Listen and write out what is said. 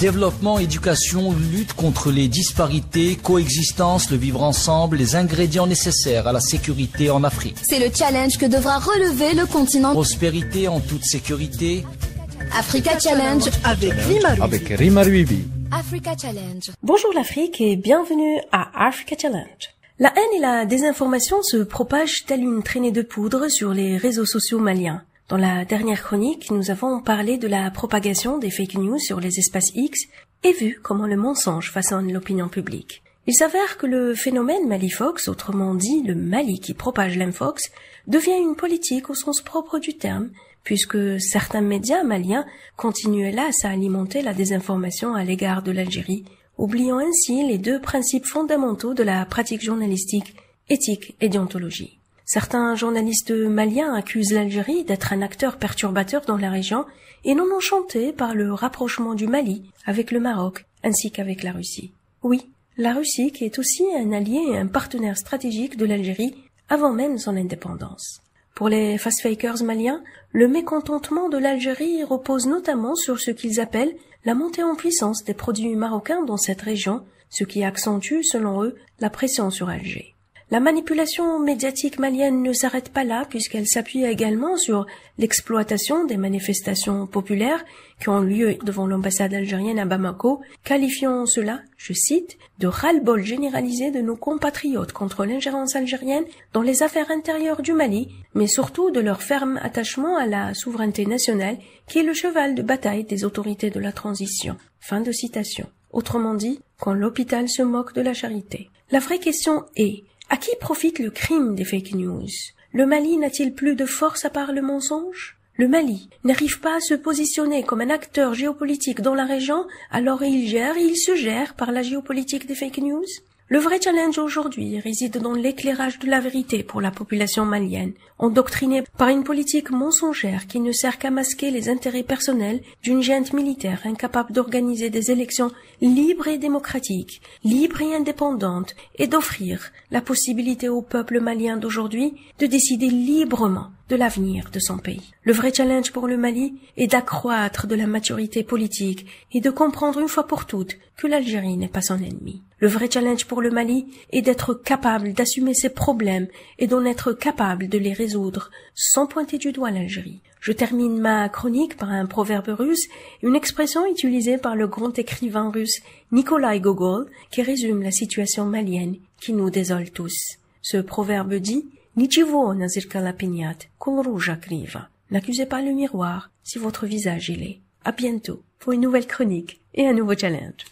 Développement, éducation, lutte contre les disparités, coexistence, le vivre ensemble, les ingrédients nécessaires à la sécurité en Afrique. C'est le challenge que devra relever le continent. Prospérité en toute sécurité. Africa Challenge avec Rima Ruibi. Africa Challenge. Bonjour l'Afrique et bienvenue à Africa Challenge. La haine et la désinformation se propagent telle une traînée de poudre sur les réseaux sociaux maliens. Dans la dernière chronique, nous avons parlé de la propagation des fake news sur les espaces X et vu comment le mensonge façonne l'opinion publique. Il s'avère que le phénomène Malifox, autrement dit le Mali qui propage l'infox, devient une politique au sens propre du terme, puisque certains médias maliens continuent hélas à alimenter la désinformation à l'égard de l'Algérie, oubliant ainsi les deux principes fondamentaux de la pratique journalistique, éthique et déontologie. Certains journalistes maliens accusent l'Algérie d'être un acteur perturbateur dans la région et non enchantés par le rapprochement du Mali avec le Maroc ainsi qu'avec la Russie. Oui, la Russie qui est aussi un allié et un partenaire stratégique de l'Algérie avant même son indépendance. Pour les fast-fakers maliens, le mécontentement de l'Algérie repose notamment sur ce qu'ils appellent la montée en puissance des produits marocains dans cette région, ce qui accentue, selon eux, la pression sur Alger. La manipulation médiatique malienne ne s'arrête pas là puisqu'elle s'appuie également sur l'exploitation des manifestations populaires qui ont lieu devant l'ambassade algérienne à Bamako, qualifiant cela, je cite, de ras-le-bol généralisé de nos compatriotes contre l'ingérence algérienne dans les affaires intérieures du Mali, mais surtout de leur ferme attachement à la souveraineté nationale qui est le cheval de bataille des autorités de la transition. Fin de citation. Autrement dit, quand l'hôpital se moque de la charité. La vraie question est: à qui profite le crime des fake news? Le Mali n'a-t-il plus de force à part le mensonge? Le Mali n'arrive pas à se positionner comme un acteur géopolitique dans la région, alors il se gère par la géopolitique des fake news? Le vrai challenge aujourd'hui réside dans l'éclairage de la vérité pour la population malienne, endoctrinée par une politique mensongère qui ne sert qu'à masquer les intérêts personnels d'une junte militaire incapable d'organiser des élections libres et démocratiques, libres et indépendantes, et d'offrir la possibilité au peuple malien d'aujourd'hui de décider librement de l'avenir de son pays. Le vrai challenge pour le Mali est d'accroître de la maturité politique et de comprendre une fois pour toutes que l'Algérie n'est pas son ennemi. Le vrai challenge pour le Mali est d'être capable d'assumer ses problèmes et d'en être capable de les résoudre sans pointer du doigt l'Algérie. Je termine ma chronique par un proverbe russe, une expression utilisée par le grand écrivain russe Nikolai Gogol qui résume la situation malienne qui nous désole tous. Ce proverbe dit: Ничего на зеркало пенят, коль ружа крива. N'accusez pas le miroir si votre visage est laid. À bientôt pour une nouvelle chronique et un nouveau challenge.